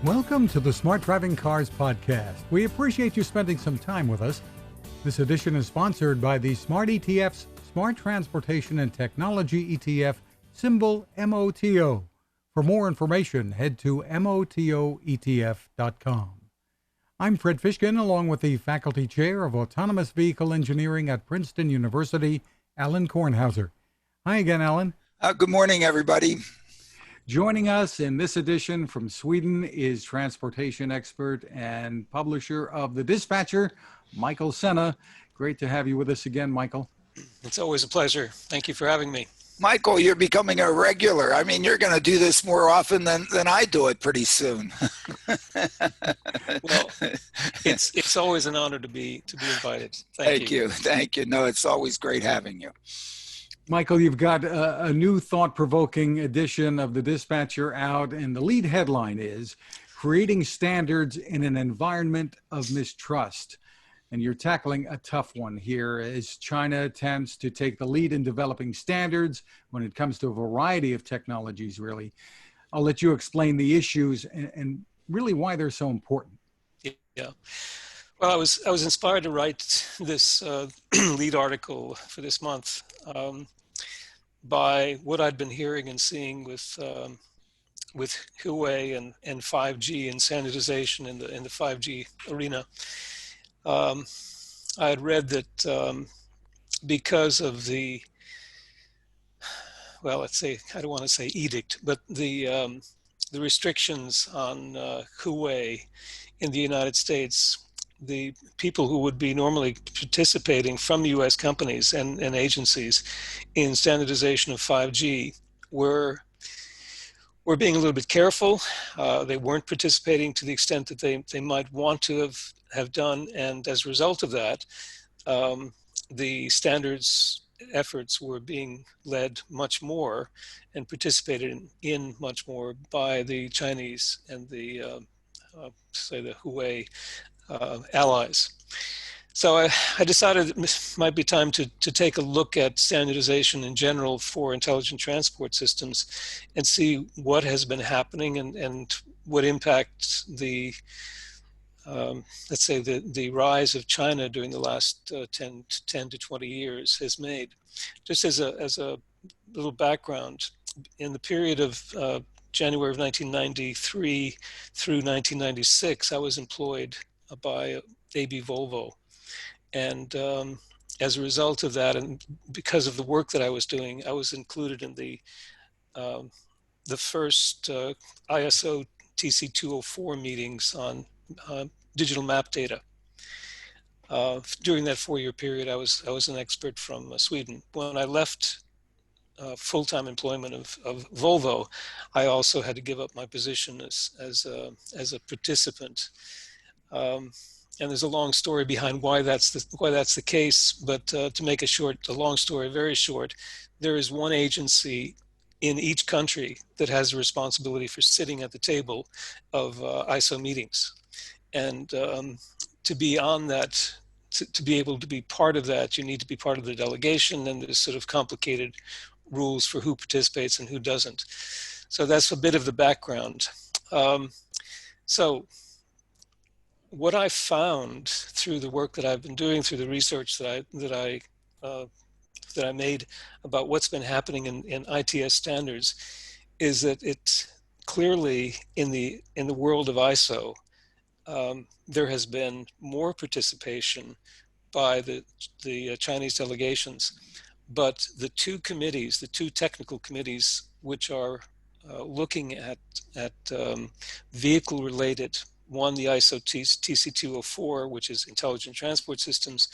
Welcome to the Smart Driving Cars podcast. We appreciate you spending some time with us. This edition is sponsored by the Smart ETF's Smart Transportation and Technology ETF, symbol MOTO. For more information, head to motoetf.com. I'm Fred Fishkin, along with the Faculty Chair of Autonomous Vehicle Engineering at Princeton University, Alain Kornhauser. Hi again, Alain. Good morning, everybody. Joining us in this edition from Sweden is transportation expert and publisher of The Dispatcher, Michael Sena. Great to have you with us again, Michael. It's always a pleasure. Thank you for having me. Michael, you're becoming a regular. I mean, you're going to do this more often than I do it pretty soon. Well, it's always an honor to be invited. Thank you. Thank you. No, it's always great having you. Michael, you've got a new thought-provoking edition of The Dispatcher out, and the lead headline is Creating Standards in an Environment of Mistrust. And you're tackling a tough one here as China attempts to take the lead in developing standards when it comes to a variety of technologies, really. I'll let you explain the issues and really why they're so important. Yeah. Well, I was inspired to write this lead article for this month by what I'd been hearing and seeing with Huawei and 5G and standardization in the 5G arena. I had read that because of the, well, let's say, I don't want to say edict, but the restrictions on Huawei in the United States, the people who would be normally participating from U.S. companies and agencies in standardization of 5G were being a little bit careful. They weren't participating to the extent that they might want to have done, and as a result of that, the standards efforts were being led much more and participated in much more by the Chinese and the say the Huawei allies. So I decided it might be time to take a look at standardization in general for intelligent transport systems and see what has been happening and what impact the let's say the rise of China during the last 10 to 20 years has made. Just as a little background, in the period of January of 1993 through 1996, I was employed by AB Volvo. And as a result of that, and because of the work that I was doing, I was included in the first ISO TC204 meetings on digital map data. During that 4-year period, I was an expert from Sweden. When I left full-time employment of Volvo, I also had to give up my position as a participant. And there's a long story behind why that's the case. But to make a long story very short, there is one agency in each country that has a responsibility for sitting at the table of ISO meetings, and to be on that, to be able to be part of that, you need to be part of the delegation, and there's sort of complicated rules for who participates and who doesn't. So that's a bit of the background. So what I found through the work that I've been doing, through the research that I made about what's been happening in ITS standards, is that it clearly in the world of ISO, there has been more participation by the Chinese delegations, but the two technical committees, which are looking at vehicle-related, one, the ISO TC204, which is intelligent transport systems,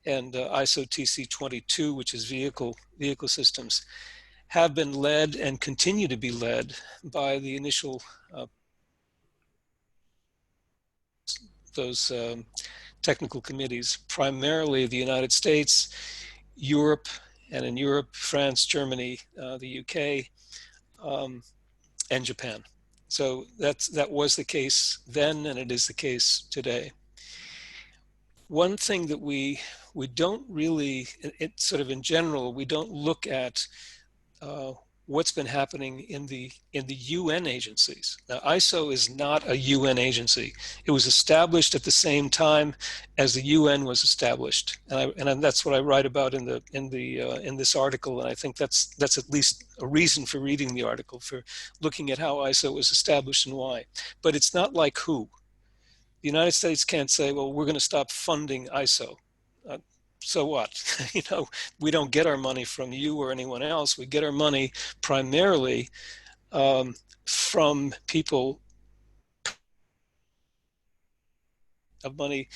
and ISO TC22, which is vehicle systems, have been led and continue to be led by the initial those technical committees, primarily the United States, Europe, and in Europe, France, Germany, the UK, and Japan. So that was the case then, and it is the case today. One thing that we don't really, it sort of in general, we don't look at what's been happening in the UN agencies. Now, ISO is not a UN agency. It was established at the same time as the UN was established, and that's what I write about in this article. And I think that's at least a reason for reading the article, for looking at how ISO was established and why. But it's not like WHO. The United States can't say, well, we're going to stop funding ISO. So what? We don't get our money from you or anyone else. We get our money primarily from people of money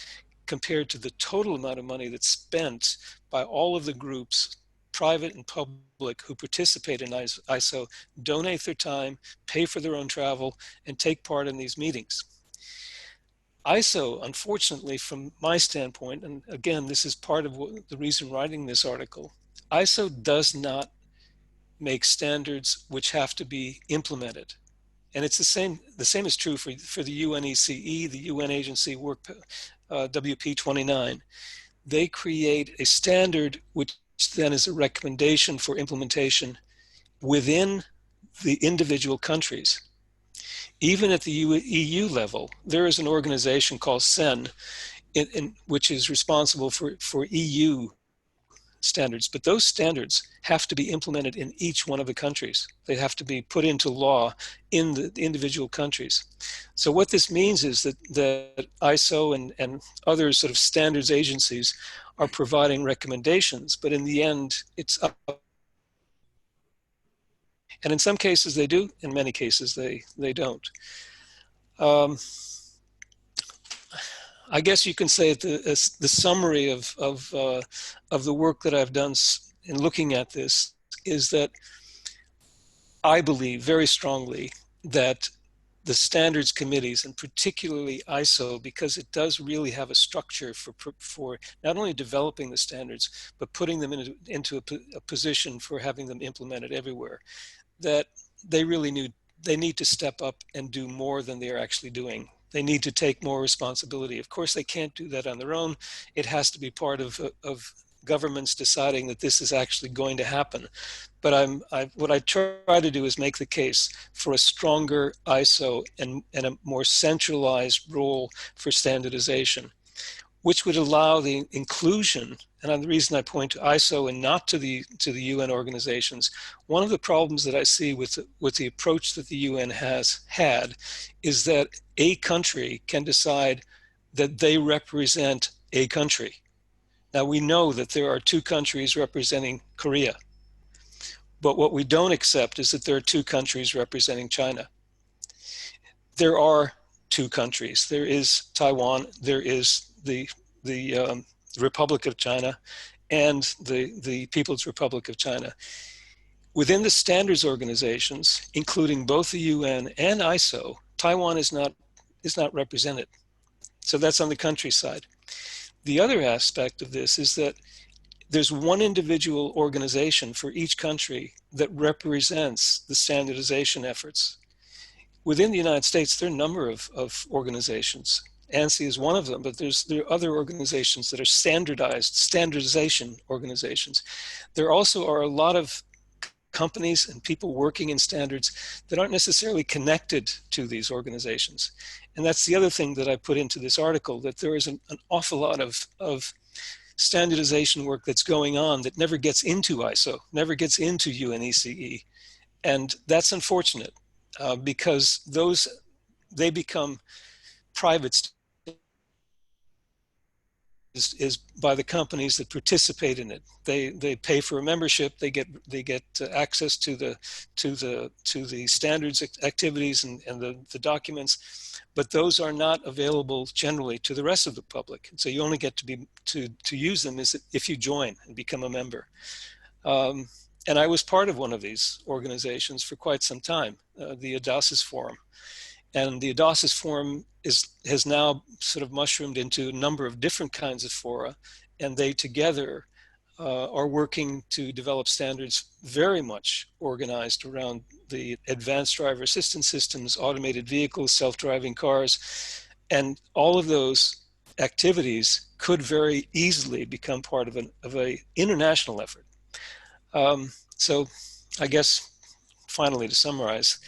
compared to the total amount of money that's spent by all of the groups, private and public, who participate in ISO, donate their time, pay for their own travel, and take part in these meetings. ISO, unfortunately, from my standpoint, and again, this is part of the reason writing this article, ISO does not make standards which have to be implemented. And it's the same is true for the UNECE, the UN agency work, WP29. They create a standard which then is a recommendation for implementation within the individual countries. Even at the EU level, there is an organization called CEN, which is responsible for EU standards. But those standards have to be implemented in each one of the countries. They have to be put into law in the individual countries. So what this means is that ISO and other sort of standards agencies are providing recommendations, but in the end, it's up. And in some cases they do, in many cases they don't. I guess you can say the summary of the work that I've done in looking at this is that I believe very strongly that the standards committees, and particularly ISO, because it does really have a structure for not only developing the standards, but putting them into a position for having them implemented everywhere, that they really need to step up and do more than they are actually doing. They need to take more responsibility. Of course, they can't do that on their own. It has to be part of governments deciding that this is actually going to happen. But what I try to do is make the case for a stronger ISO and a more centralized role for standardization, which would allow the inclusion. And the reason I point to ISO and not to the UN organizations, one of the problems that I see with the approach that the UN has had is that a country can decide that they represent a country. Now, we know that there are two countries representing Korea, but what we don't accept is that there are two countries representing China. There are two countries. There is Taiwan, there is the Republic of China, and the People's Republic of China. Within the standards organizations, including both the UN and ISO, Taiwan is not represented. So that's on the country side. The other aspect of this is that there's one individual organization for each country that represents the standardization efforts. Within the United States, there are a number of organizations. ANSI is one of them, but there are other organizations that are standardization organizations. There also are a lot of companies and people working in standards that aren't necessarily connected to these organizations. And that's the other thing that I put into this article, that there is an awful lot of standardization work that's going on that never gets into ISO, never gets into UNECE. And that's unfortunate because they become private is by the companies that participate in it. They pay for a membership. They get access to the standards activities and the documents, but those are not available generally to the rest of the public. So you only get to use them if you join and become a member. And I was part of one of these organizations for quite some time, the Audaces Forum. And the Audaces Forum has now sort of mushroomed into a number of different kinds of fora, and they together are working to develop standards very much organized around the advanced driver assistance systems, automated vehicles, self-driving cars, and all of those activities could very easily become part of an international effort. So I guess finally, to summarize,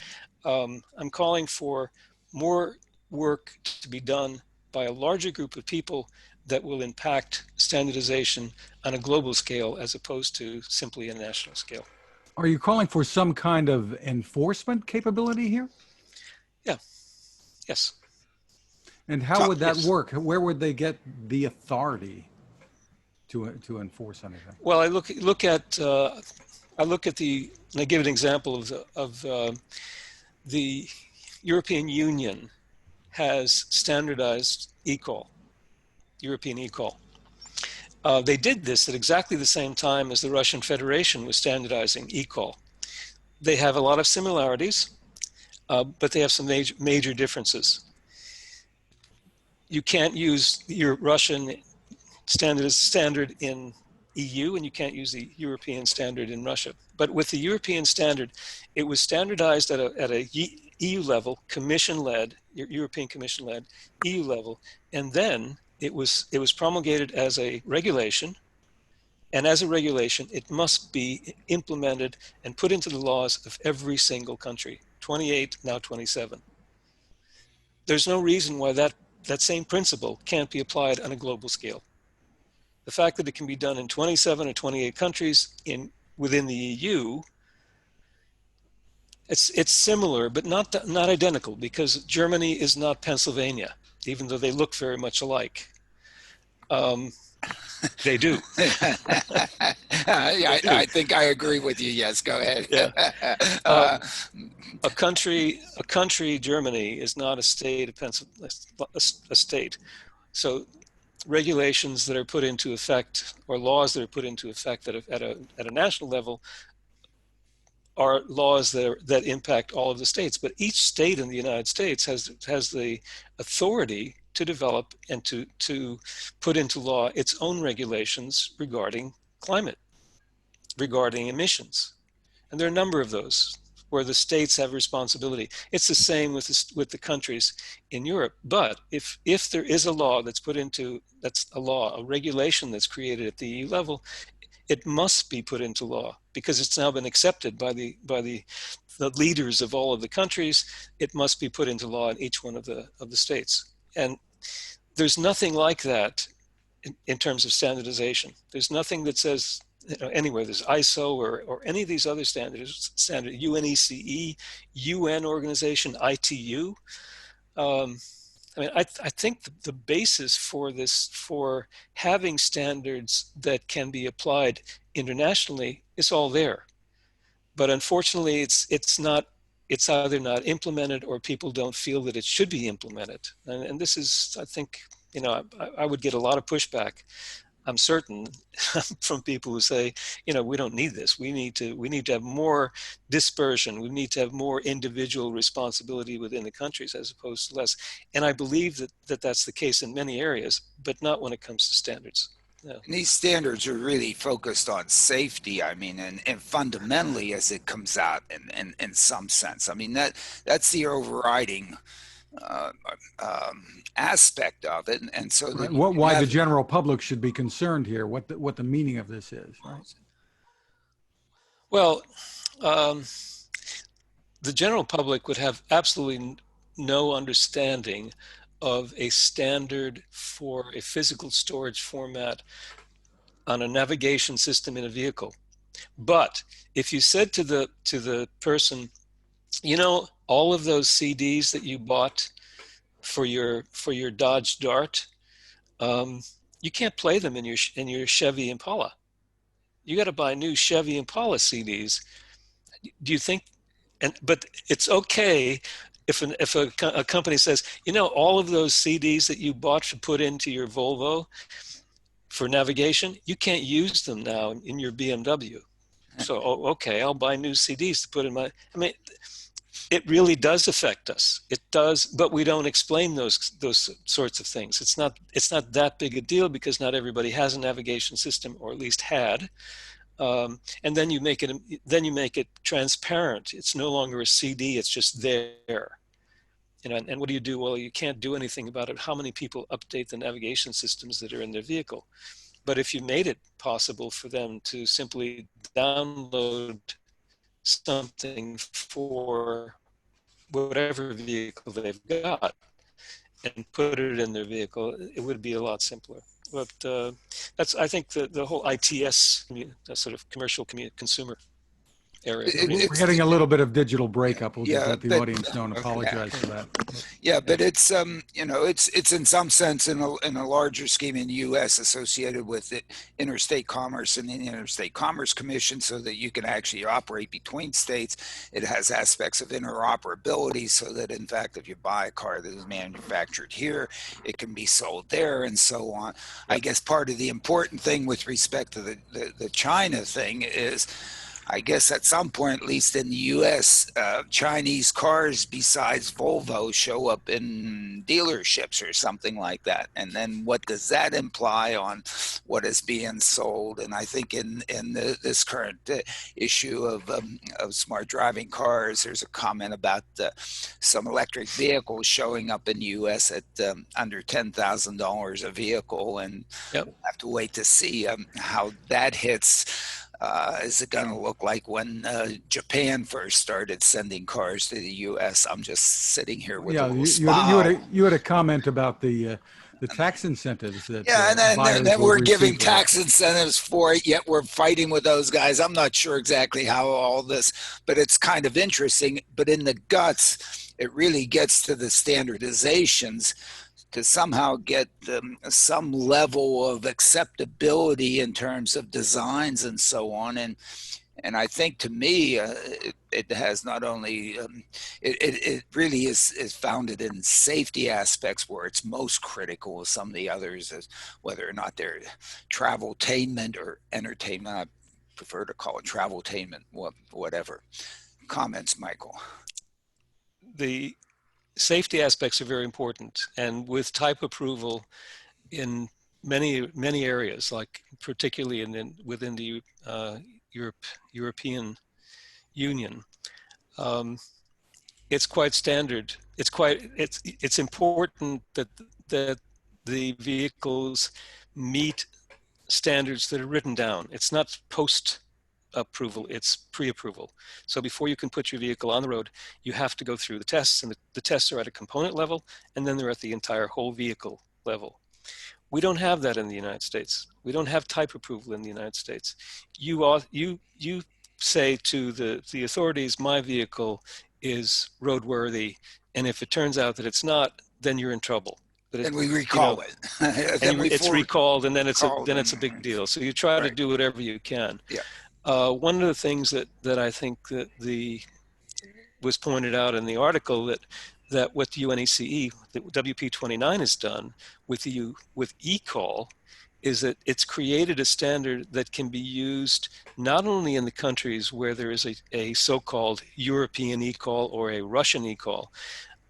I'm calling for more work to be done by a larger group of people that will impact standardization on a global scale as opposed to simply a national scale. Are you calling for some kind of enforcement capability here? Yeah. Yes. And how would that Yes. work? Where would they get the authority to enforce anything? Well, I look at the, and I give an example of the European Union has standardized eCall, European eCall. They did this at exactly the same time as the Russian Federation was standardizing eCall. They have a lot of similarities, but they have some major differences. You can't use your Russian standard in EU, and you can't use the European standard in Russia. But with the European standard, it was standardized at a EU level, Commission-led, European Commission-led, EU level, and then it was promulgated as a regulation, and as a regulation, it must be implemented and put into the laws of every single country, 28, now 27. There's no reason why that same principle can't be applied on a global scale. The fact that it can be done in 27 or 28 countries within the EU, it's similar, but not identical, because Germany is not Pennsylvania, even though they look very much alike. They do. I think I agree with you. Yes, go ahead. Yeah. A country, Germany, is not a state of Pennsylvania, a state. So regulations that are put into effect, or laws that are put into effect at a national level, are laws that impact all of the states. But each state in the United States has the authority to develop and to put into law its own regulations regarding climate, regarding emissions. And there are a number of those where the states have responsibility. It's the same with the countries in Europe. But if there is a law that's a regulation that's created at the EU level, it must be put into law because it's now been accepted by the leaders of all of the countries. It must be put into law in each one of the states. And there's nothing like that in terms of standardization. There's nothing that says, anywhere there's ISO or any of these other standards, UNECE, UN organization, ITU. I think the basis for having standards that can be applied internationally is all there, but unfortunately, it's either not implemented or people don't feel that it should be implemented. And this is, I think, I would get a lot of pushback, I'm certain, from people who say, we don't need this. We need to have more dispersion. We need to have more individual responsibility within the countries as opposed to less. And I believe that that's the case in many areas, but not when it comes to standards. No. And these standards are really focused on safety. And fundamentally, as it comes out in some sense, that's the overriding aspect of it, and so right. Why the general public should be concerned here? What the meaning of this is, right? Well, the general public would have absolutely no understanding of a standard for a physical storage format on a navigation system in a vehicle. But if you said to the person, all of those CDs that you bought for your Dodge Dart, you can't play them in your Chevy Impala. You got to buy new Chevy Impala CDs. Do you think? But it's okay if a company says, all of those CDs that you bought to put into your Volvo for navigation, you can't use them now in your BMW. So okay, I'll buy new CDs to put in my. It really does affect us. It does, but we don't explain those sorts of things. It's not that big a deal because not everybody has a navigation system, or at least had. And then you make it transparent. It's no longer a CD. It's just there. And what do you do? Well, you can't do anything about it. How many people update the navigation systems that are in their vehicle? But if you made it possible for them to simply download something for whatever vehicle they've got and put it in their vehicle, it would be a lot simpler. But that's, I think, the whole ITS, sort of commercial consumer area. I mean, We're getting a little bit of digital breakup. We'll just Yeah, let the but audience know and apologize for that. yeah, but it's you know, it's in some sense in a larger scheme in the U.S. associated with it, interstate commerce and the Interstate Commerce Commission, so that you can actually operate between states. It has aspects of interoperability, so that in fact, if you buy a car that is manufactured here, it can be sold there, and so on. I guess part of the important thing with respect to the China thing is, I guess at some point, at least in the U.S., Chinese cars besides Volvo show up in dealerships or something like that. And then what does that imply on what is being sold? And I think in this current issue of smart driving cars, there's a comment about some electric vehicles showing up in the U.S. at under $10,000 a vehicle. And Yep. we'll have to wait to see how that hits. Is it going to look like when Japan first started sending cars to the U.S.? I'm just sitting here with a little smile. You had a comment about the tax incentives that Yeah, and buyers then will we're giving receive for tax incentives for it, yet we're fighting with those guys. I'm not sure exactly how all this, but it's kind of interesting. But in the guts, it really gets to the standardizations to somehow get some level of acceptability in terms of designs and so on. And I think, to me, it has not only it really is founded in safety aspects where it's most critical. Some of the others, is whether or not they're traveltainment or entertainment. I prefer to call it traveltainment, whatever. Comments, Michael? The safety aspects are very important, and with type approval in many areas, like particularly within the European Union, it's quite standard. It's important that the vehicles meet standards that are written down. It's not post approval, it's pre-approval. So before you can put your vehicle on the road, you have to go through the tests, and the tests are at a component level, and then they're at the entire whole vehicle level. We don't have that in the United States. We don't have type approval in the United States. You say to the authorities, my vehicle is roadworthy, and if it turns out that it's not, then you're in trouble. And we recall it. And it's recalled, and then it's a big deal. So you try to do whatever you can. Yeah. One of the things that I think that was pointed out in the article that what the UNECE, the WP29 has done with eCall, is that it's created a standard that can be used not only in the countries where there is a so-called European eCall or a Russian eCall,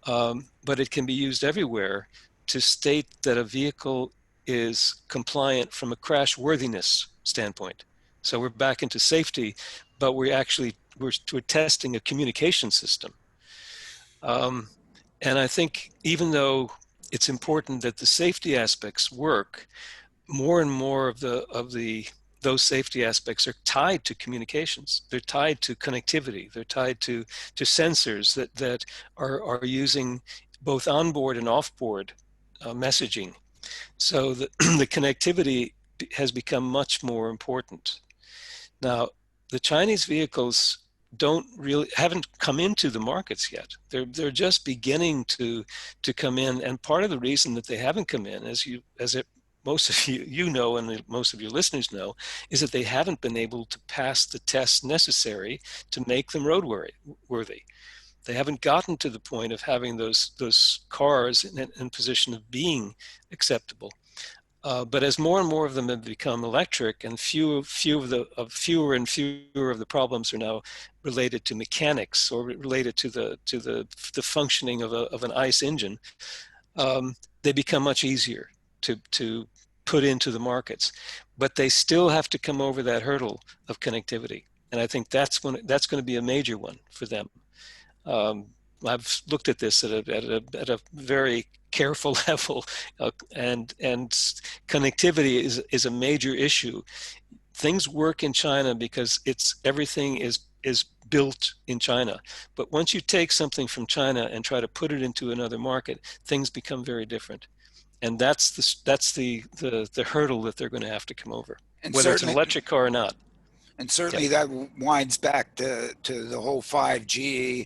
but it can be used everywhere to state that a vehicle is compliant from a crash worthiness standpoint. So we're back into safety, but we're testing a communication system. And I think even though it's important that the safety aspects work, more and more of those safety aspects are tied to communications. They're tied to connectivity. They're tied to sensors that are using both onboard and offboard messaging. So the connectivity has become much more important. Now, the Chinese vehicles haven't come into the markets yet. They're just beginning to come in, and part of the reason that they haven't come in, most of you know, and most of your listeners know, is that they haven't been able to pass the tests necessary to make them roadworthy. They haven't gotten to the point of having those cars in position of being acceptable. But as more and more of them have become electric, and fewer and fewer of the problems are now related to mechanics or related to the functioning of an ICE engine, they become much easier to put into the markets. But they still have to come over that hurdle of connectivity, and I think that's going to be a major one for them. I've looked at this at a very careful level, and connectivity is a major issue. Things work in China because everything is is built in China. But once you take something from China and try to put it into another market, things become very different. And that's the hurdle that they're going to have to come over, And whether it's an certainly, electric car or not. And Yeah. certainly that winds back to the whole 5G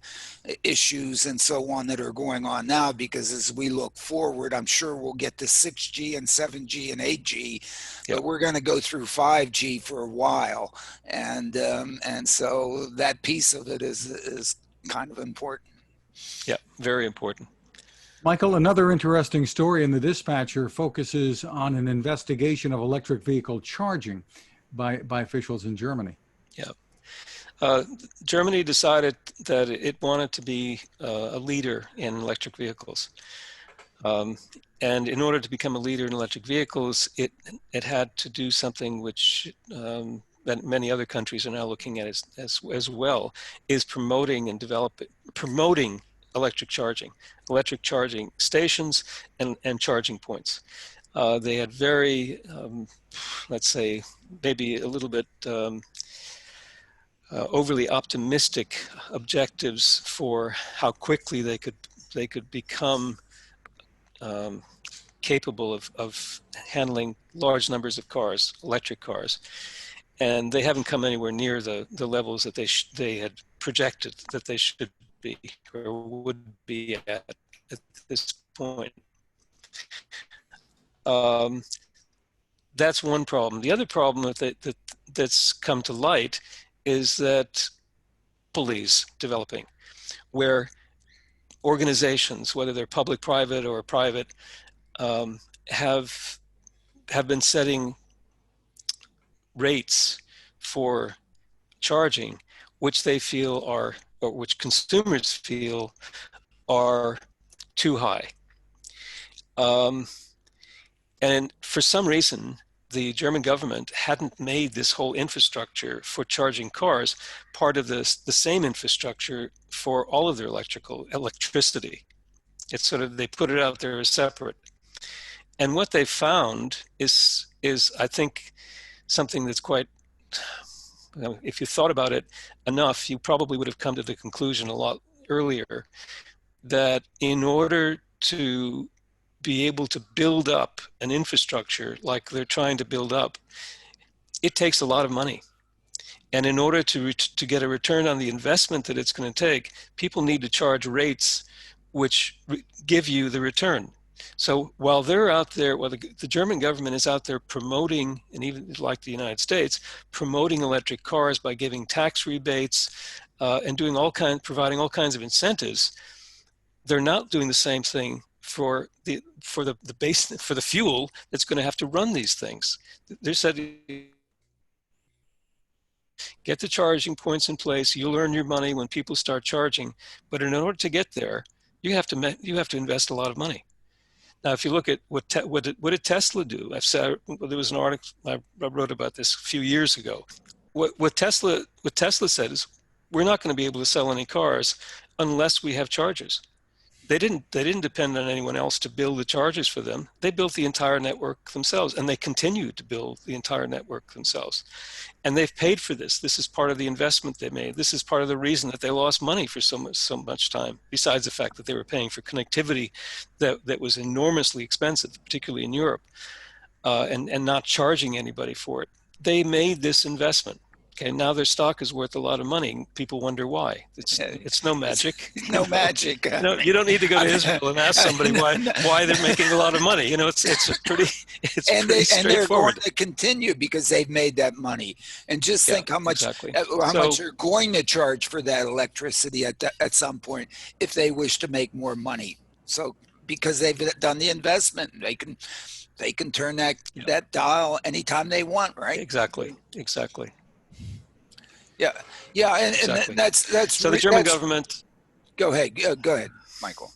issues and so on that are going on now, because as we look forward, I'm sure we'll get to 6G and 7G and 8G, but we're going to go through 5G for a while. And so that piece of it is kind of important. Yeah, very important. Michael, another interesting story in the dispatcher focuses on an investigation of electric vehicle charging by officials in Germany. Yeah. Germany decided that it wanted to be a leader in electric vehicles. And in order to become a leader in electric vehicles, it had to do something which that many other countries are now looking at as well, is promoting electric charging stations and charging points. They had very, let's say, maybe a little bit overly optimistic objectives for how quickly they could become capable of handling large numbers of cars, electric cars. And they haven't come anywhere near the levels that they had projected that they should be or would be at this point. That's one problem. The other problem that's come to light is that monopolies developing, where organizations, whether they're public, private, or private, have been setting rates for charging, which they feel are, or which consumers feel are too high. And for some reason, the German government hadn't made this whole infrastructure for charging cars part of the same infrastructure for all of their electricity. It's sort of, they put it out there as separate. And what they found is I think something that's quite, if you thought about it enough, you probably would have come to the conclusion a lot earlier that in order to be able to build up an infrastructure like they're trying to build up, it takes a lot of money. And in order to get a return on the investment that it's going to take, people need to charge rates which give you the return. So while they're out there, while the German government is out there promoting, and even like the United States, promoting electric cars by giving tax rebates and providing all kinds of incentives, they're not doing the same thing for the fuel that's going to have to run these things. They're saying, get the charging points in place, you'll earn your money when people start charging, but in order to get there, you have to invest a lot of money. Now, if you look at what did Tesla do? There was an article I wrote about this a few years ago. What Tesla said is, we're not going to be able to sell any cars unless we have chargers. They didn't depend on anyone else to build the chargers for them. They built the entire network themselves, and they continue to build the entire network themselves. And they've paid for this. This is part of the investment they made. This is part of the reason that they lost money for so much time, besides the fact that they were paying for connectivity that was enormously expensive, particularly in Europe, and not charging anybody for it. They made this investment. Okay, now their stock is worth a lot of money. People wonder why. It's no magic. No magic. No, you don't need to go to Israel and ask somebody why they're making a lot of money. You know, it's pretty straightforward. And they're going to continue because they've made that money. And just think how much they're going to charge for that electricity at some point if they wish to make more money. So because they've done the investment, they can turn that dial anytime they want, right? Exactly. Yeah, Exactly. and that's so the German government. Go ahead, Michael.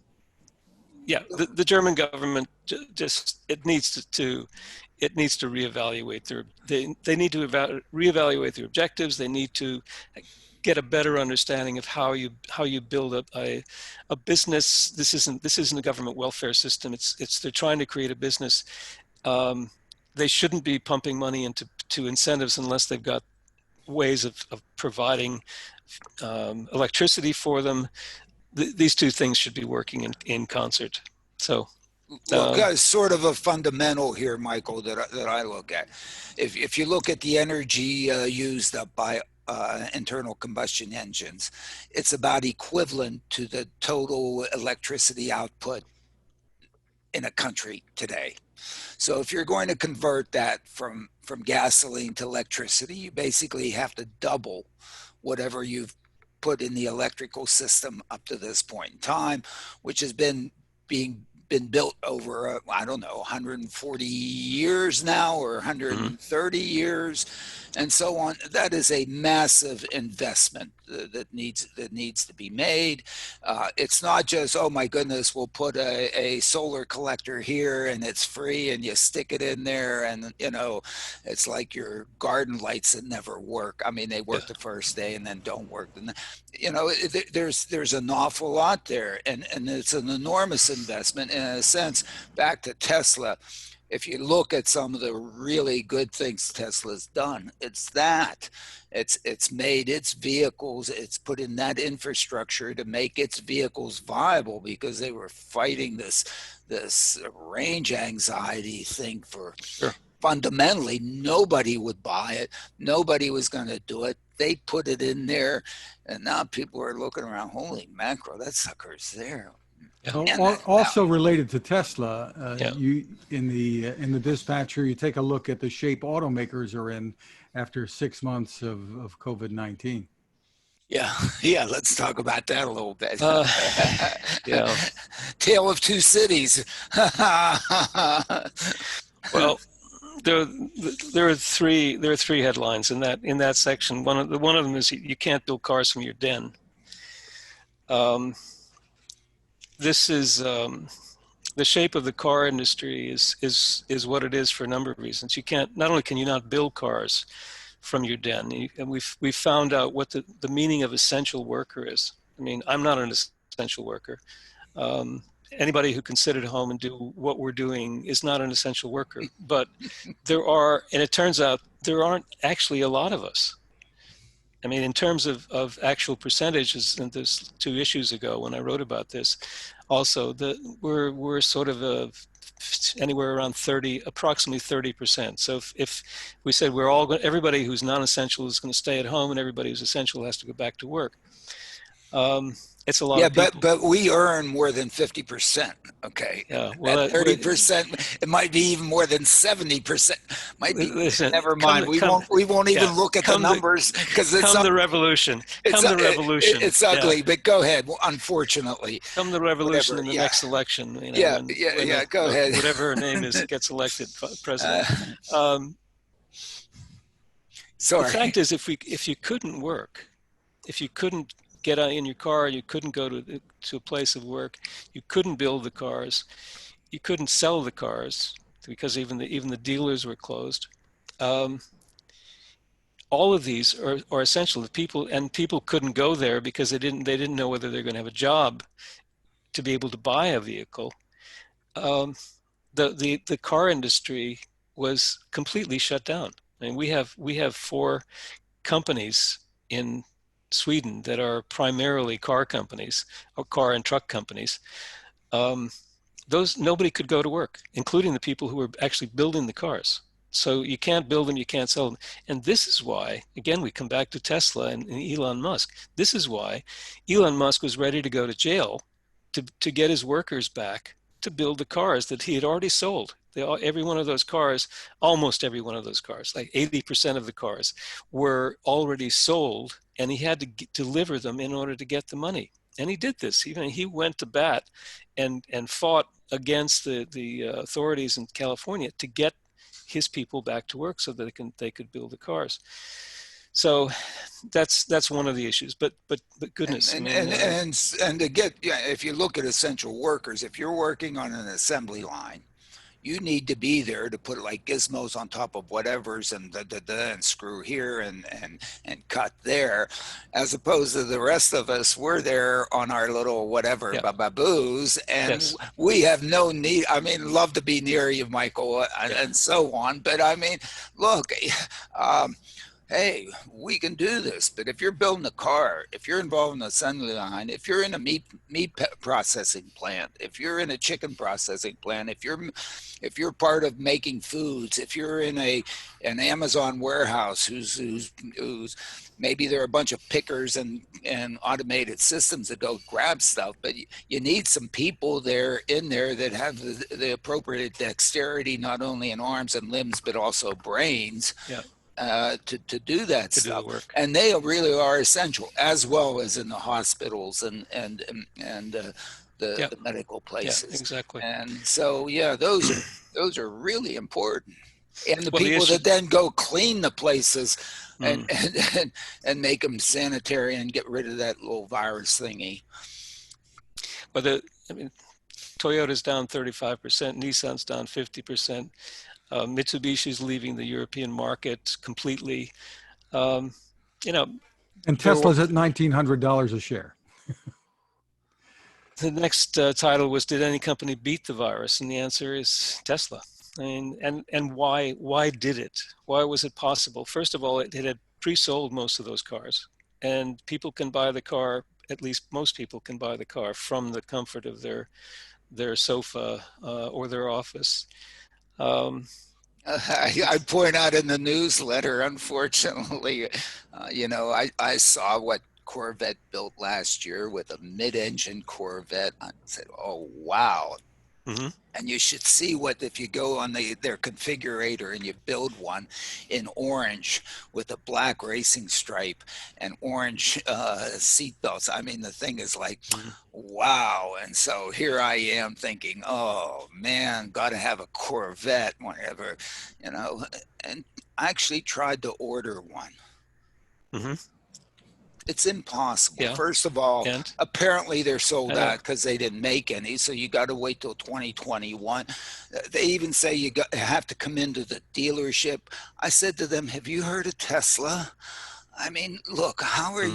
Yeah, the German government just needs to reevaluate they need to reevaluate their objectives. They need to get a better understanding of how you build up a business. This isn't a government welfare system. They're trying to create a business. They shouldn't be pumping money into incentives unless they've got ways of providing electricity for them. These two things should be working in concert. So, look, sort of a fundamental here, Michael, that I look at. If you look at the energy used up by internal combustion engines, it's about equivalent to the total electricity output in a country today. So if you're going to convert that from gasoline to electricity, you basically have to double whatever you've put in the electrical system up to this point in time, which has been built over, I don't know, 140 years now or 130 years and so on. That is a massive investment that needs to be made. It's not just, oh my goodness, we'll put a solar collector here and it's free and you stick it in there and, you know, it's like your garden lights that never work. I mean, they work the first day and then don't work. And, you know, there's an awful lot there, and it's an enormous investment. In a sense, back to Tesla, if you look at some of the really good things Tesla's done, it's that. It's made its vehicles, it's put in that infrastructure to make its vehicles viable, because they were fighting this range anxiety thing for fundamentally nobody would buy it. Nobody was going to do it. They put it in there, and now people are looking around, holy mackerel, that sucker's there. Also related to Tesla, you in the dispatcher, you take a look at the shape automakers are in after 6 months of COVID-19. Yeah, let's talk about that a little bit. Yeah. Tale of two cities. Well, there are three headlines in that section. One of them is you can't build cars from your den. This is the shape of the car industry is what it is for a number of reasons. Not only can you not build cars from your den, and we've found out what the meaning of essential worker is. I mean, I'm not an essential worker. Anybody who can sit at home and do what we're doing is not an essential worker. But and it turns out there aren't actually a lot of us. I mean, in terms of actual percentages, and there's 2 issues ago when I wrote about this, also we're sort of anywhere around approximately 30%. So if we said everybody who's non-essential is going to stay at home and everybody who's essential has to go back to work, it's a lot of people. but we earn more than 50%. Okay. Yeah. Well, at 30%, it might be even more than 70%. Might be. Listen, never mind. We won't even look at the numbers, because it's the revolution. It's ugly. But go ahead. Unfortunately, come the revolution in the next election. You know, go ahead. Whatever her name is gets elected president. Sorry. The fact is, if you couldn't work, if you couldn't get out in your car, you couldn't go to a place of work, you couldn't build the cars, you couldn't sell the cars because even the dealers were closed. All of these are essential. People couldn't go there because they didn't know whether they're going to have a job to be able to buy a vehicle. The car industry was completely shut down. I mean, we have 4 companies in Sweden that are primarily car companies, or car and truck companies. Those, nobody could go to work, including the people who were actually building the cars. So you can't build them, you can't sell them. And this is why, again, we come back to Tesla and Elon Musk. This is why Elon Musk was ready to go to jail to get his workers back to build the cars that he had already sold. Every one of those cars, almost every one of those cars, like 80% of the cars, were already sold, and he had to deliver them in order to get the money. And he did this. He went to bat and fought against the authorities in California to get his people back to work so that they could build the cars. So that's one of the issues. But goodness, and to get, if you look at essential workers, if you're working on an assembly line, you need to be there to put like gizmos on top of whatever's and and screw here and cut there, as opposed to the rest of us. We're there on our little whatever baboos, and we have no need. I mean, love to be near you, Michael, and so on. But I mean, look, hey, we can do this. But if you're building a car, if you're involved in the assembly line, if you're in a meat processing plant, if you're in a chicken processing plant, if you're part of making foods, if you're in an Amazon warehouse who's maybe there are a bunch of pickers and automated systems that go grab stuff, but you need some people there in there that have the appropriate dexterity, not only in arms and limbs, but also brains. Yeah. To do that To do the stuff, work. and they really are essential, as well as in the hospitals and Yeah. the medical Yeah, places. exactly. And so, yeah, those are really important. And the Well, the people issue, that then go clean the places and, mm, and make them sanitary and get rid of that little virus thingy. but I mean, Toyota's down 35%, Nissan's down 50%. Mitsubishi's leaving the European market completely. You know, And there were, Tesla's at $1,900 a share. the next title was, did any company beat the virus? And the answer is Tesla. I mean, and why did it? Why was it possible? First of all, it had pre-sold most of those cars, and people can buy the car. At least most people can buy the car from the comfort of their sofa or their office. I point out in the newsletter, unfortunately, I saw what Corvette built last year with a mid-engine Corvette. I said, oh, wow. Mm-hmm. And you should see what, if you go on their configurator and you build one in orange with a black racing stripe and orange seat belts. I mean, the thing is like, wow. And so here I am thinking, oh man, got to have a Corvette, whatever, and I actually tried to order one. Mm-hmm. It's impossible. Yeah. First of all, And apparently they're sold out because they didn't make any. So you got to wait till 2021. They even say you have to come into the dealership. I said to them, have you heard of Tesla? I mean, look, how are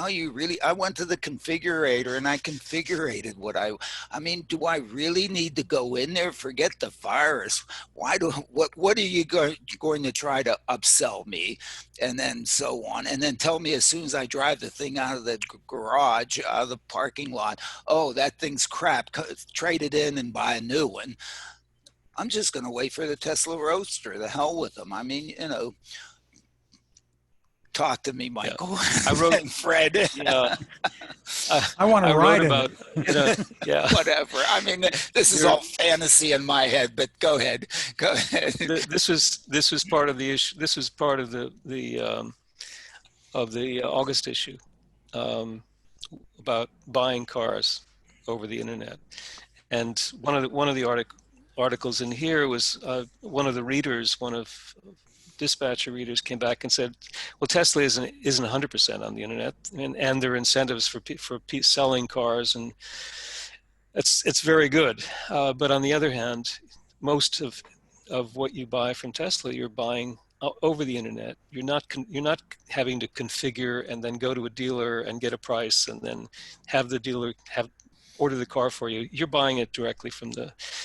you really? I went to the configurator and I configured I mean, do I really need to go in there? Forget the virus. What are you going to try to upsell me? And then so on. And then tell me as soon as I drive the thing out of the garage, out of the parking lot, oh, that thing's crap. Trade it in and buy a new one. I'm just going to wait for the Tesla Roadster. The hell with them. I mean, talk to me, Michael. Yeah. I wrote and Fred. Yeah, I want to ride about yeah. Whatever. I mean, this is all fantasy in my head. But go ahead. Go ahead. This was part of the issue. This was part of the August issue about buying cars over the internet. And one of the articles in here was one of the readers, one of dispatcher readers came back and said, well, Tesla isn't 100% on the internet, and there are incentives for selling cars, and it's very good. But on the other hand, most of what you buy from Tesla, you're buying over the internet. You're not having to configure and then go to a dealer and get a price and then have the dealer order the car for you. You're buying it directly from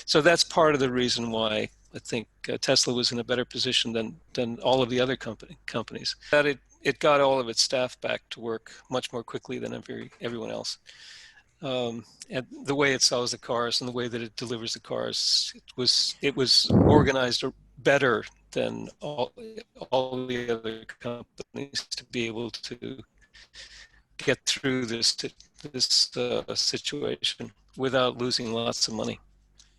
so that's part of the reason why I think Tesla was in a better position than all of the other companies. That it got all of its staff back to work much more quickly than everyone else. And the way it sells the cars and the way that it delivers the cars, it was organized better than all the other companies to be able to get through this situation without losing lots of money.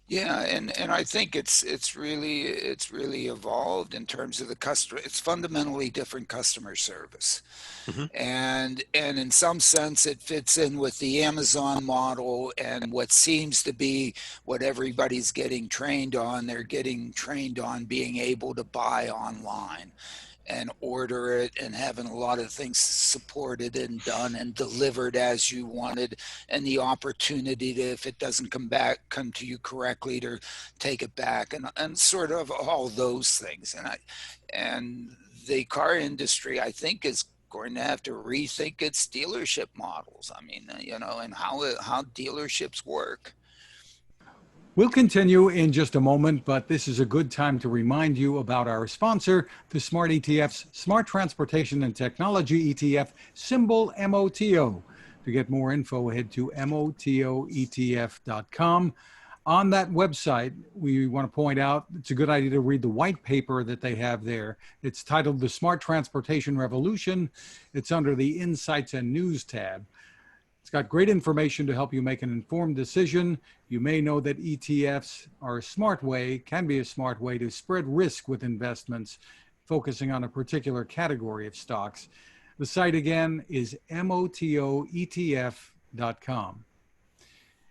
Yeah, and I think it's really evolved in terms of the customer. It's fundamentally different customer service, and in some sense it fits in with the Amazon model and what seems to be what everybody's getting trained on. They're getting trained on being able to buy online and order it and having a lot of things supported and done and delivered as you wanted, and the opportunity to, if it doesn't come to you correctly, to take it back, and sort of all those things. And the car industry, I think, is going to have to rethink its dealership models. I mean, and how dealerships work. We'll continue in just a moment, but this is a good time to remind you about our sponsor, the Smart ETF's Smart Transportation and Technology ETF, symbol MOTO. To get more info, head to motoetf.com. On that website, we want to point out it's a good idea to read the white paper that they have there. It's titled The Smart Transportation Revolution. It's under the Insights and News tab. It's got great information to help you make an informed decision. You may know that ETFs are a smart way, can be a smart way to spread risk with investments, focusing on a particular category of stocks. The site again is motoetf.com.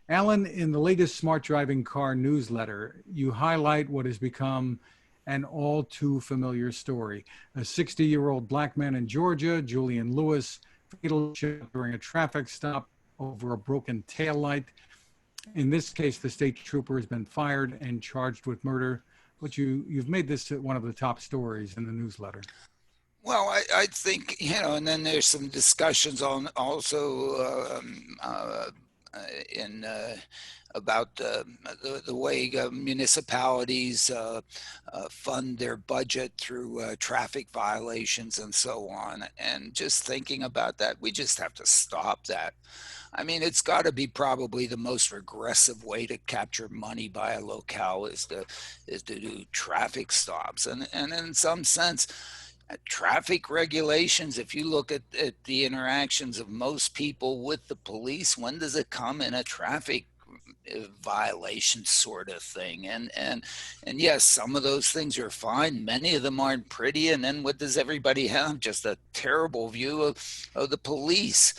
Alain, in the latest Smart Driving Car newsletter, you highlight what has become an all too familiar story. A 60-year-old black man in Georgia, Julian Lewis, fatal shot during a traffic stop over a broken taillight. In this case, the state trooper has been fired and charged with murder, but you've made this one of the top stories in the newsletter. Well, I think, and then there's some discussions on also about the way municipalities fund their budget through traffic violations and so on. And just thinking about that, we just have to stop that. I mean, it's got to be probably the most regressive way to capture money by a locale is to do traffic stops. And in some sense, traffic regulations, if you look at the interactions of most people with the police, when does it come in a traffic violation sort of thing? And yes, some of those things are fine. Many of them aren't pretty. And then what does everybody have? Just a terrible view of the police.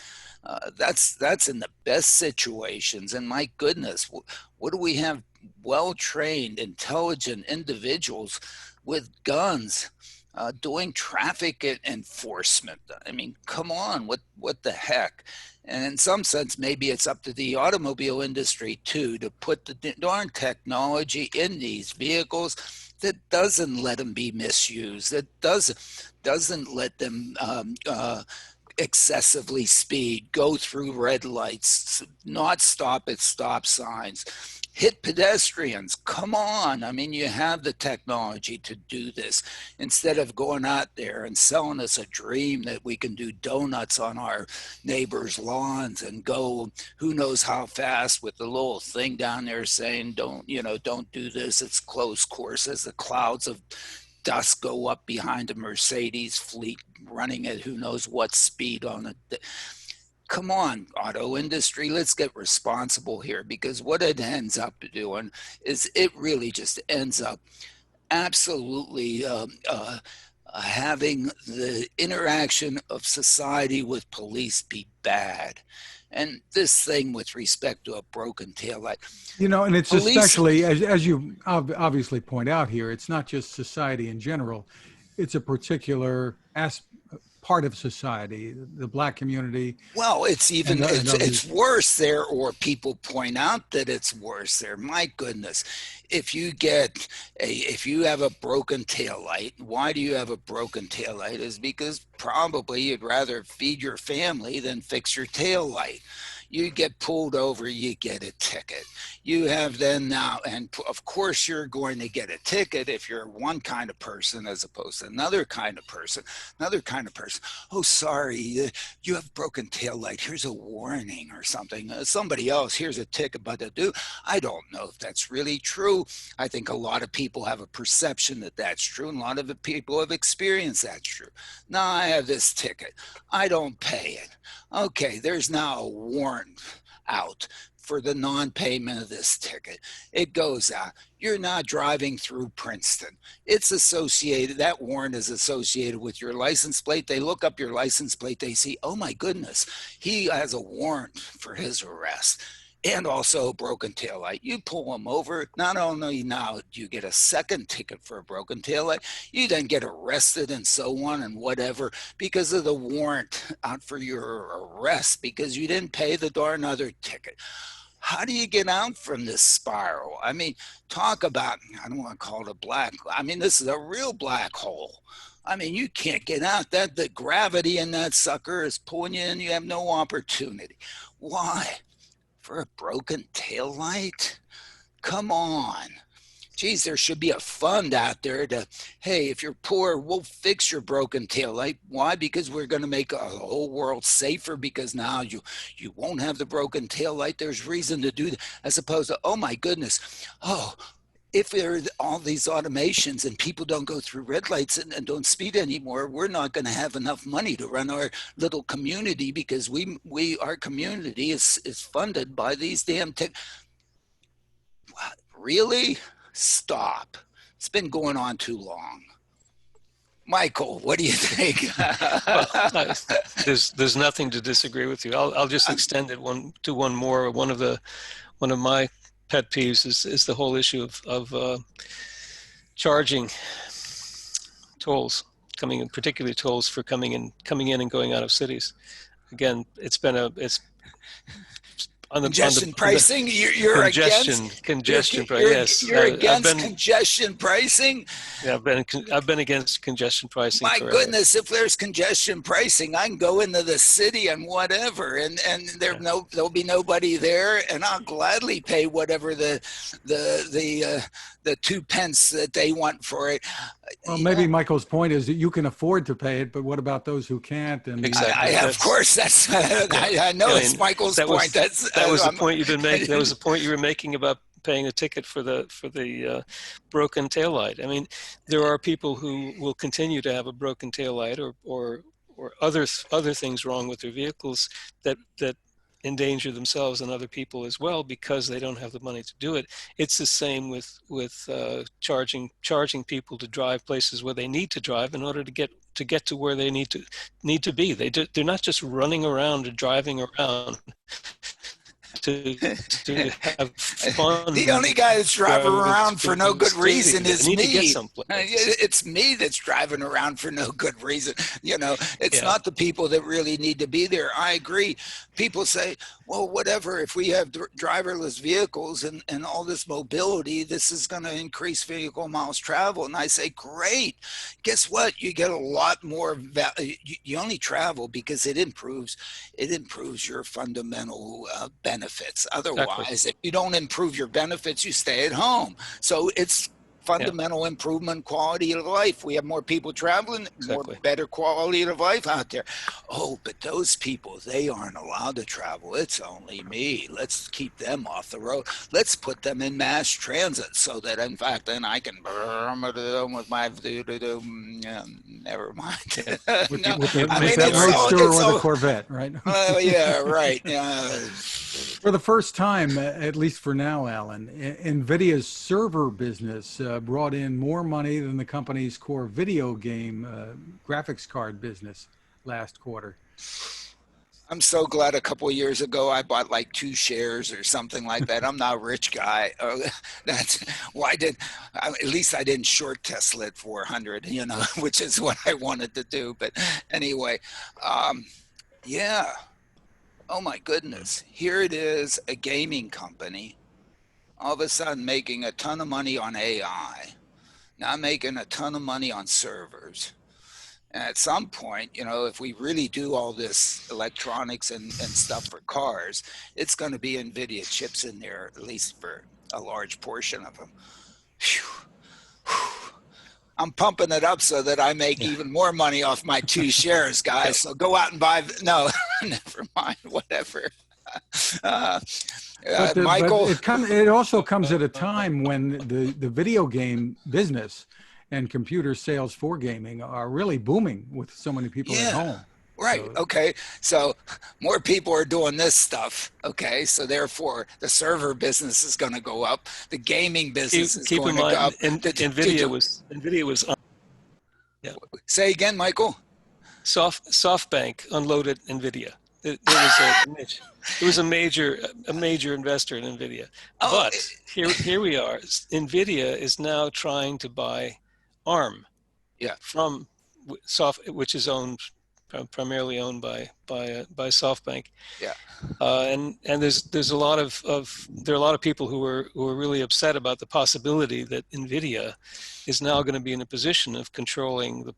That's in the best situations. And my goodness, what do we have? Well-trained, intelligent individuals with guns doing traffic enforcement. I mean, come on, what the heck? And in some sense, maybe it's up to the automobile industry too to put the darn technology in these vehicles that doesn't let them be misused, that doesn't let them excessively speed, go through red lights, not stop at stop signs, hit pedestrians. Come on. I mean, you have the technology to do this instead of going out there and selling us a dream that we can do donuts on our neighbors' lawns and go who knows how fast with the little thing down there saying, don't do this. It's closed course as the clouds of dust go up behind a Mercedes fleet running at who knows what speed on it. Come on, auto industry, let's get responsible here, because what it ends up doing is it really just ends up absolutely having the interaction of society with police be bad. And this thing with respect to a broken taillight. And it's police, especially, as you obviously point out here, it's not just society in general. It's a particular part of society, the black community. Well, it's even it's worse there, or people point out that it's worse there. My goodness, if you have a broken taillight, why do you have a broken taillight? Is because probably you'd rather feed your family than fix your taillight. You get pulled over, you get a ticket. You have then now, and of course you're going to get a ticket if you're one kind of person as opposed to another kind of person. Oh, sorry, you have broken taillight. Here's a warning or something. Somebody else, here's a ticket, but I don't know if that's really true. I think a lot of people have a perception that that's true, and a lot of the people have experienced that's true. Now I have this ticket. I don't pay it. Okay, there's now a warrant out for the non-payment of this ticket. It goes out. You're not driving through Princeton. It's associated, that warrant is associated with your license plate. They look up your license plate. They see, oh my goodness, he has a warrant for his arrest. And also a broken taillight. You pull him over, not only now do you get a second ticket for a broken taillight, you then get arrested and so on and whatever because of the warrant out for your arrest because you didn't pay the darn other ticket. How do you get out from this spiral? I mean, talk about, I don't want to call it this is a real black hole. I mean, you can't get out. The gravity in that sucker is pulling you in. You have no opportunity. Why? For a broken taillight? come on. Geez, there should be a fund out there to, hey, if you're poor, we'll fix your broken taillight. Why? Because we're going to make a whole world safer, because now you won't have the broken taillight. There's reason to do that, as opposed to, oh my goodness, oh, if there are all these automations and people don't go through red lights and don't speed anymore, we're not going to have enough money to run our little community, because our community is funded by these damn tech. Really? Stop. It's been going on too long. Michael, what do you think? Well, there's nothing to disagree with you. I'll just extend it to one more. One of my pet peeves is the whole issue of charging tolls, particularly tolls for coming in and going out of cities. Again, it's on congestion pricing. You're against congestion pricing. Yes, you're against congestion pricing. Yeah, I've been against congestion pricing. My forever. goodness, if there's congestion pricing, I can go into the city and whatever, and there'll be nobody there, and I'll gladly pay whatever the 2 pence that they want for it. Well, maybe Michael's point is that you can afford to pay it, but what about those who can't? And exactly. Of course, that's. I know it's Michael's point. That was the point you've been making. That was the point you were making about paying a ticket for the broken taillight. I mean, there are people who will continue to have a broken taillight or other things wrong with their vehicles that endanger themselves and other people as well, because they don't have the money to do it. It's the same with charging people to drive places where they need to drive in order to get to where they need to be. They're not just running around or driving around to have fun. The only guy that's driving around for no good reason is me. It's me that's driving around for no good reason. It's not the people that really need to be there. I agree. People say, well, whatever, if we have driverless vehicles and all this mobility, this is going to increase vehicle miles traveled. And I say, great. Guess what? You get a lot more value. You only travel because it improves your fundamental benefits. Otherwise, if you don't improve your benefits, you stay at home. So it's fundamental improvement, quality of life. We have more people traveling, more better quality of life out there. Oh, but those people, they aren't allowed to travel. It's only me. Let's keep them off the road. Let's put them in mass transit so that, in fact, then I can with my never mind. With that roadster or the Corvette, right? Yeah, right. For the first time, at least for now, Alain, NVIDIA's server business brought in more money than the company's core video game graphics card business last quarter. I'm so glad a couple of years ago I bought like 2 shares or something like that. I'm not a rich guy. That's why at least I didn't short Tesla at 400, which is what I wanted to do. But anyway, yeah. Oh my goodness. Here it is, a gaming company, all of a sudden making a ton of money on AI, now making a ton of money on servers. And at some point, if we really do all this electronics and stuff for cars, it's going to be NVIDIA chips in there, at least for a large portion of them. Whew. I'm pumping it up so that I make even more money off my 2 shares, guys. So go out and buy. No, never mind. Whatever. Michael. But it also comes at a time when the video game business and computer sales for gaming are really booming with so many people at home. Right. So, okay. So more people are doing this stuff. Okay. So therefore, the server business is going to go up. The gaming business is going to go up. NVIDIA was. Say again, Michael. SoftBank unloaded NVIDIA. It was a major investor in NVIDIA. But here we are. NVIDIA is now trying to buy ARM. Yeah. From which is primarily owned by SoftBank. Yeah. And there's a lot of people who are really upset about the possibility that NVIDIA is now going to be in a position of controlling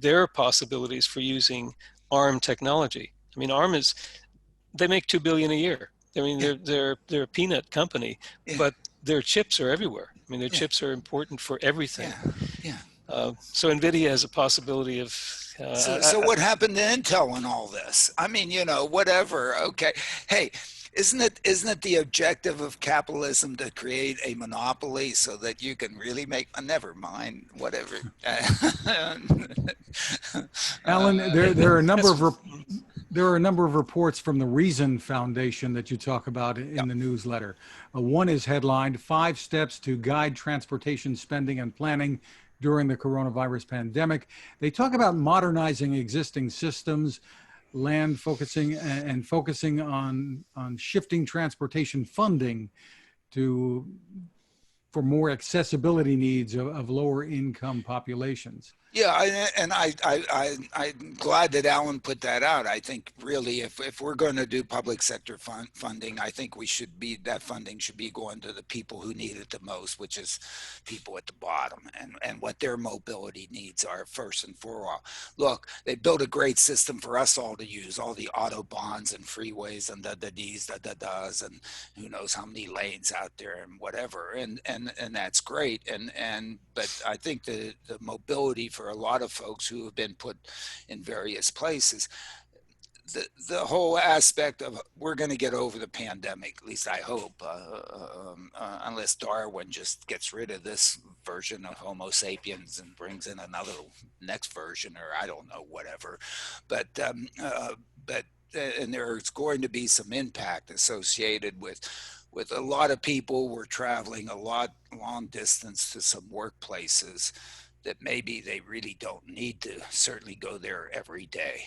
their possibilities for using ARM technology. I mean, ARM they make $2 billion a year. I mean, they're a peanut company, but their chips are everywhere. I mean, their Yeah. chips are important for everything. Yeah. Yeah. So NVIDIA has a possibility of. So what happened to Intel in all this? I mean, whatever. Okay. Hey, isn't it the objective of capitalism to create a monopoly so that you can really make? Never mind. Whatever. Alan, there are a number of there are a number of reports from the Reason Foundation that you talk about in the newsletter. One is headlined 5 Steps to Guide Transportation Spending and Planning During the Coronavirus Pandemic. They talk about modernizing existing systems, focusing on shifting transportation funding for more accessibility needs of lower income populations. Yeah, I'm glad that Alan put that out. I think really, if we're going to do public sector funding, I think that funding should be going to the people who need it the most, which is people at the bottom, and what their mobility needs are first and foremost. Look, they built a great system for us all to use, all the autobahns and freeways and da-da-dees, and who knows how many lanes out there and whatever, and that's great. But I think the mobility for a lot of folks who have been put in various places, the whole aspect of we're going to get over the pandemic, at least I hope, unless Darwin just gets rid of this version of Homo sapiens and brings in another next version, or I don't know, whatever. But and there's going to be some impact associated with a lot of people. We're traveling a lot long distance to some workplaces that maybe they really don't need to certainly go there every day.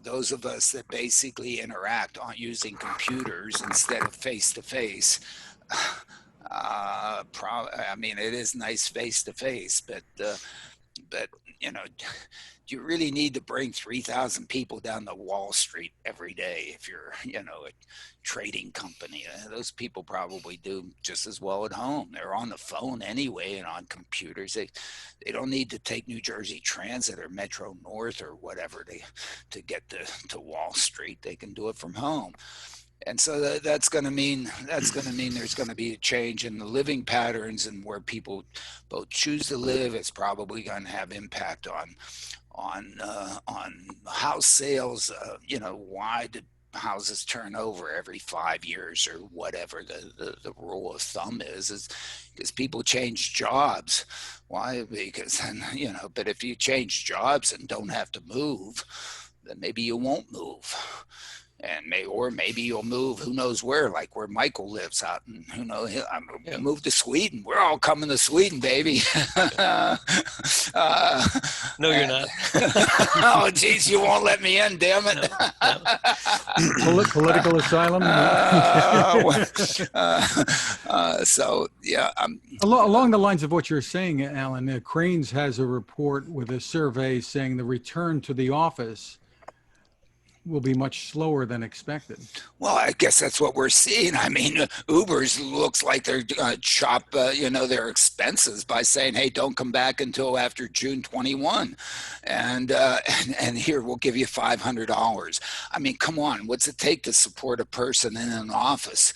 Those of us that basically interact on using computers instead of face-to-face, I mean, it is nice face-to-face, but do you really need to bring 3,000 people down to Wall Street every day if you're, a trading company? Those people probably do just as well at home. They're on the phone anyway and on computers. They don't need to take New Jersey Transit or Metro North or whatever to get to Wall Street. They can do it from home. And so that's going to mean there's going to be a change in the living patterns and where people both choose to live. It's probably going to have impact on house sales. Why did houses turn over every 5 years or whatever the rule of thumb is because people change jobs. Why? Because then, but if you change jobs and don't have to move, then maybe you won't move. Or maybe you'll move, who knows where, like where Michael lives out, and who knows, move to Sweden. We're all coming to Sweden, baby. No, you're not. Oh, geez, you won't let me in, damn it. No. Political asylum. So, yeah. Along the lines of what you're saying, Alan, Cranes has a report with a survey saying the return to the office will be much slower than expected. Well, I guess that's what we're seeing. I mean, Uber's looks like they're chop, their expenses by saying, "Hey, don't come back until after June 21, and here we'll give you $500." I mean, come on, what's it take to support a person in an office,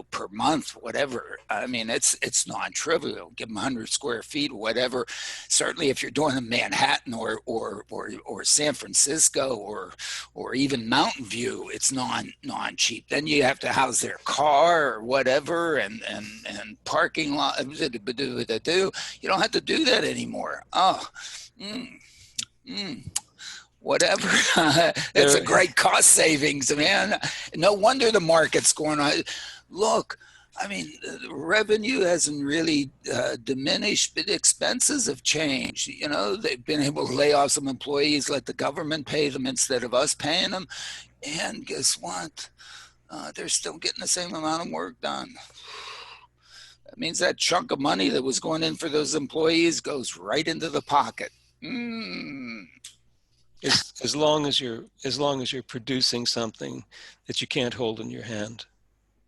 per month, whatever? I mean, it's non-trivial. Give them 100 square feet, whatever. Certainly, if you're doing in Manhattan or San Francisco or even Mountain View, it's non-cheap. Then you have to house their car or whatever, and parking lot. You don't have to do that anymore. Whatever. It's a great cost savings, man. No wonder the market's going on. Look, I mean, the revenue hasn't really diminished, but expenses have changed. They've been able to lay off some employees, let the government pay them instead of us paying them. And guess what? They're still getting the same amount of work done. That means that chunk of money that was going in for those employees goes right into the pocket. As long as you're producing something that you can't hold in your hand.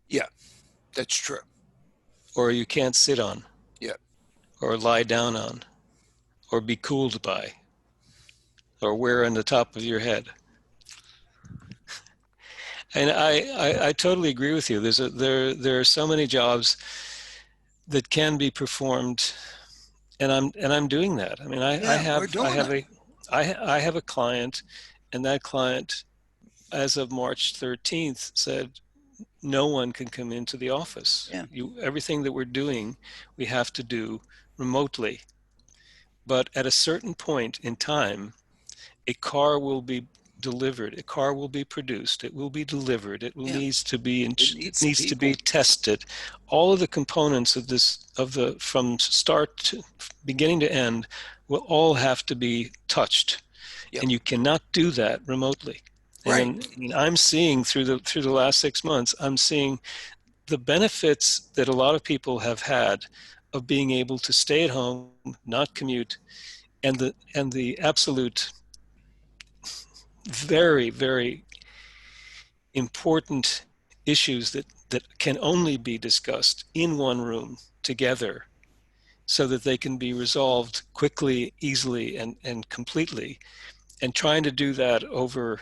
Yeah. That's true. Or you can't sit on. Yeah. Or lie down on. Or be cooled by. Or wear on the top of your head. And I totally agree with you. There are so many jobs that can be performed, and I'm doing that. I mean, Yeah, we're doing it. I have a client, and that client, as of March 13th, said no one can come into the office. Yeah, Everything that we're doing, we have to do remotely. But at a certain point in time, a car will be delivered, a car will be produced, it will be delivered, it will yeah. needs to be It it needs needs to be people. tested. All of the components of this, of the, from start to beginning to end, will all have to be touched, Yep. and you cannot do that remotely. Right. And I mean, I'm seeing through the last 6 months, I'm seeing the benefits that a lot of people have had of being able to stay at home, not commute, and the absolute very, very important issues that can only be discussed in one room together so that they can be resolved quickly, easily, and completely. And trying to do that over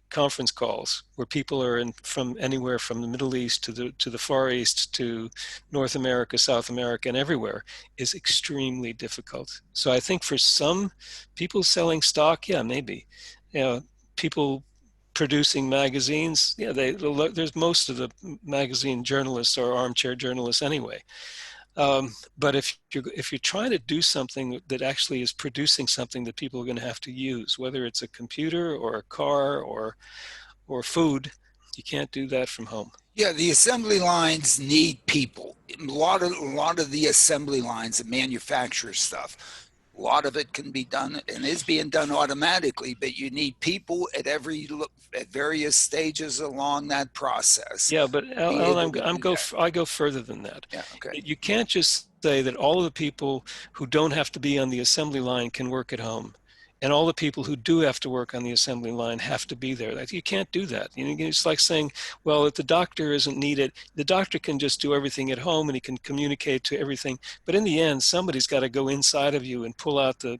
conference calls where people are in from anywhere from the Middle East to the Far East to North America, South America, and everywhere is extremely difficult. So I think for some people selling stock, yeah, maybe, you know, people producing magazines, yeah, there's most of the magazine journalists are armchair journalists anyway. But if you're trying to do something that actually is producing something that people are going to have to use, whether it's a computer or a car or food, you can't do that from home. Yeah, the assembly lines need people. A lot of the assembly lines and manufacturer stuff, a lot of it can be done and is being done automatically, but you need people at various stages along that process Yeah, but to be Alan, able to do that. I go further than that. Yeah, okay. You can't just say that all of the people who don't have to be on the assembly line can work at home, and all the people who do have to work on the assembly line have to be there. You can't do that. You know, it's like saying, well, if the doctor isn't needed, the doctor can just do everything at home and he can communicate to everything. But in the end, somebody's got to go inside of you and pull out the,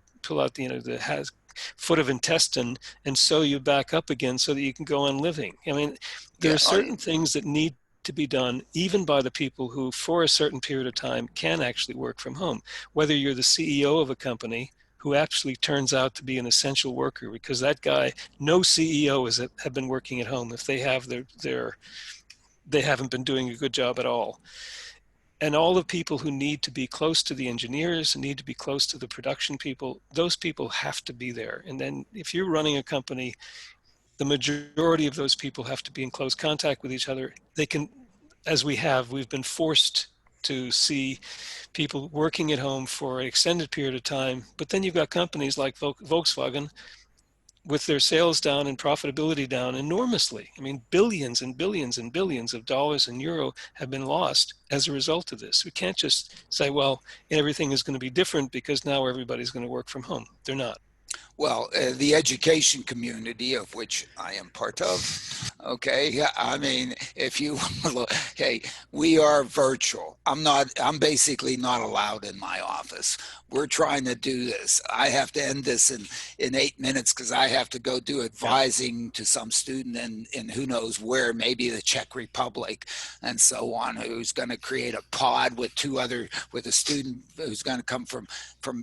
you know, the has foot of intestine and sew you back up again so that you can go on living. I mean, there Yeah, are certain things that need to be done even by the people who for a certain period of time can actually work from home, whether you're the CEO of a company who actually turns out to be an essential worker, because that guy, no CEO have been working at home if they have they haven't been doing a good job at all. And all the people who need to be close to the engineers, need to be close to the production people, those people have to be there. And then if you're running a company, the majority of those people have to be in close contact with each other. They can, as we've been forced to see people working at home for an extended period of time. But then you've got companies like Volkswagen with their sales down and profitability down enormously. I mean, billions and billions and billions of dollars and euro have been lost as a result of this. We can't just say, well, everything is going to be different because now everybody's going to work from home. They're not. well, the education community of which I am part of. Okay, yeah, I mean, if you look, hey, we are virtual. I'm basically not allowed in my office. We're trying to do this. I have to end this in 8 minutes because I have to go do advising to some student in who knows where, maybe the Czech Republic and so on, who's going to create a pod with with a student who's going to come from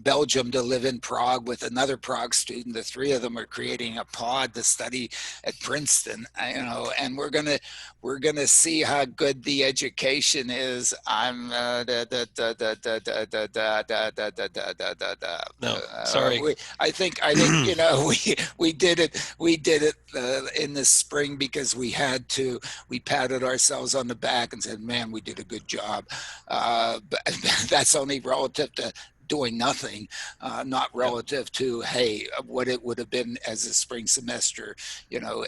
Belgium to live in Prague with another Prague student. The three of them are creating a pod to study at Princeton, and we're gonna see how good the education is. I'm No, sorry. I think we did it in the spring because we patted ourselves on the back and said, man, we did a good job, but that's only relative to doing nothing, not relative to, hey, what it would have been as a spring semester,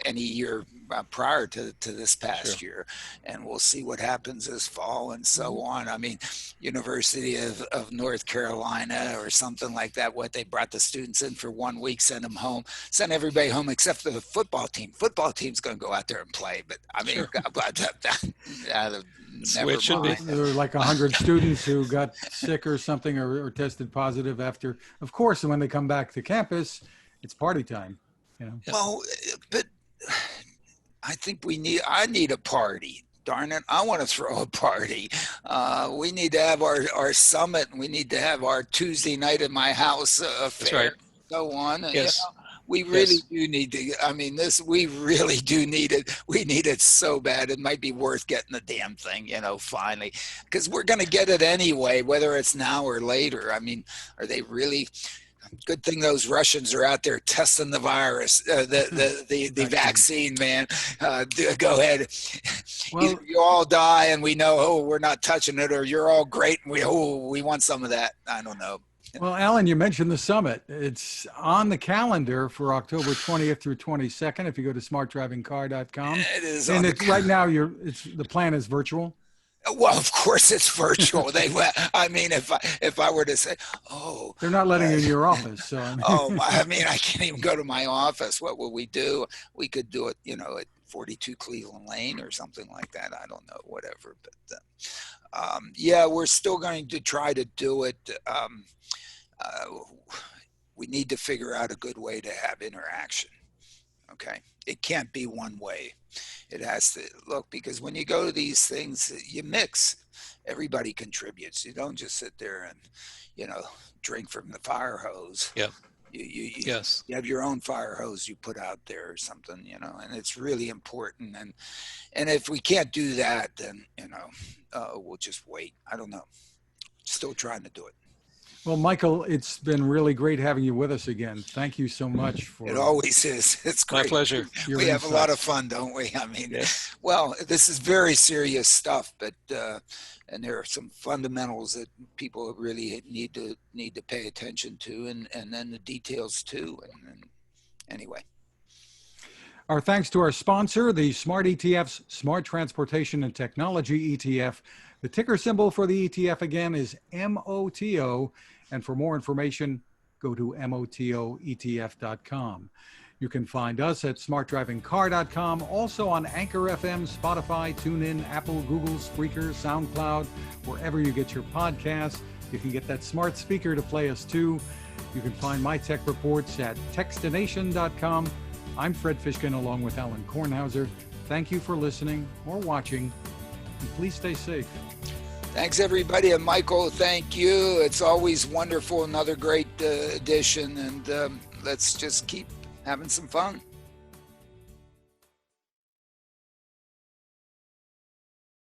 any year prior to this past year. And we'll see what happens this fall and so on. I mean, University of North Carolina or something like that, what they brought the students in for 1 week, send them home, send everybody home except for the football team. Football team's going to go out there and play. But I mean, It should be. There were like 100 students who got sick or something or tested positive after. Of course, when they come back to campus, it's party time. Well, but I think I need a party. Darn it, I want to throw a party. We need to have our summit, and we need to have our Tuesday night at my house affair. That's right. So on. Yes. We really do need to, I mean, we really do need it. We need it so bad. It might be worth getting the damn thing, finally, because we're going to get it anyway, whether it's now or later. I mean, are they really? Good thing those Russians are out there testing the virus, the vaccine, man. Go ahead. Well, either you all die and we know, we're not touching it, or you're all great and we want some of that. I don't know. Well, Alain, you mentioned the summit. It's on the calendar for October 20th through 22nd. If you go to smartdrivingcar.com, It is, and right now the plan is virtual. Well, of course it's virtual. I mean, if I were to say, they're not letting you in your office. So I mean, I can't even go to my office. What will we do? We could do it, at 42 Cleveland Lane or something like that. I don't know, whatever. But yeah, we're still going to try to do it. We need to figure out a good way to have interaction. Okay, it can't be one way. It has to look, because when you go to these things, you mix. Everybody contributes. You don't just sit there and, drink from the fire hose. Yep. You have your own fire hose you put out there or something, and it's really important. And if we can't do that, then, we'll just wait. I don't know. Still trying to do it. Well, Michael, it's been really great having you with us again. Thank you so much for it. Always is. It's great. My pleasure. We have a lot of fun, don't we? I mean, well, this is very serious stuff, but and there are some fundamentals that people really need to pay attention to, and then the details too. And anyway. Our thanks to our sponsor, the Smart ETF's Smart Transportation and Technology ETF. The ticker symbol for the ETF again is MOTO. And for more information, go to motoetf.com. You can find us at smartdrivingcar.com, also on Anchor FM, Spotify, TuneIn, Apple, Google, Spreaker, SoundCloud, wherever you get your podcasts. You can get that smart speaker to play us too. You can find my tech reports at techstination.com. I'm Fred Fishkin along with Alain Kornhauser. Thank you for listening or watching, and please stay safe. Thanks, everybody. And Michael, thank you. It's always wonderful. Another great edition. And let's just keep having some fun.